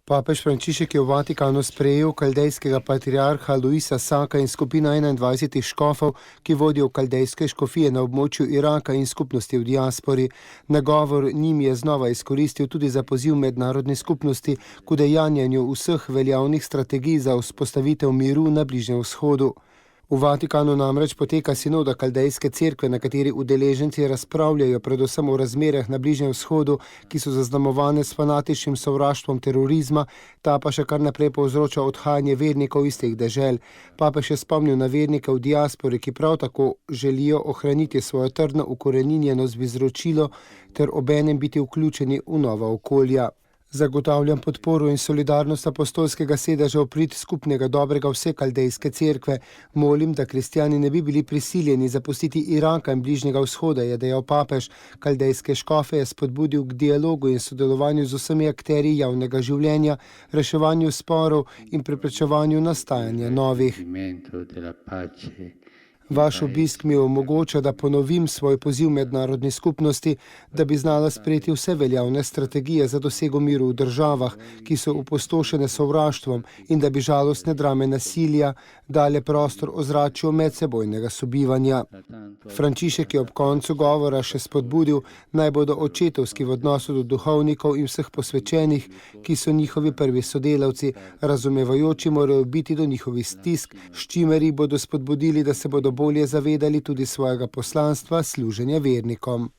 Papež Frančišek je v Vatikanu sprejel kaldejskega patriarha Luisa Saka in skupina 21 škofov, ki vodijo kaldejske škofije na območju Iraka in skupnosti v diaspori. Nagovor njim je znova izkoristil tudi za poziv mednarodne skupnosti k udejanjanju vseh veljavnih strategij za vzpostavitev miru na Bližnjem vzhodu. V Vatikanu namreč poteka sinoda kaldejske cerkve, na kateri udeleženci razpravljajo predvsem o razmerah na Bližnjem vzhodu, ki so zaznamovane s fanatičnim sovraštvom terorizma, ta pa še kar naprej povzroča odhajanje vernikov iz teh dežel. Papež je spomnil na vernike v diaspori, ki prav tako želijo ohraniti svojo trdno ukoreninjenost v izročilo ter obenem biti vključeni v nova okolja. Zagotavljam podporo in solidarnost apostolskega sedeža v prid skupnega dobrega vse kaldejske cerkve. Molim, da kristjani ne bi bili prisiljeni zapustiti Iraka in Bližnjega vzhoda, je dejal papež. Kaldejske škofe je spodbudil k dialogu in sodelovanju z vsemi akterji javnega življenja, reševanju sporov in preprečevanju nastajanja novih. Vaš obisk mi omogoča, da ponovim svoj poziv mednarodni skupnosti, da bi znala sprejeti vse veljavne strategije za dosego miru v državah, ki so opustošene sovraštvom, in da bi žalostne drame nasilja dale prostor ozračju medsebojnega sobivanja. Frančišek je ob koncu govora še spodbudil, naj bodo očetovski v odnosu do duhovnikov in vseh posvečenih, ki so njihovi prvi sodelavci, razumevajoči morajo biti do njihovih stisk, s čimer jih bodo spodbudili, da se bodo bolje zavedali tudi svojega poslanstva služenja vernikom.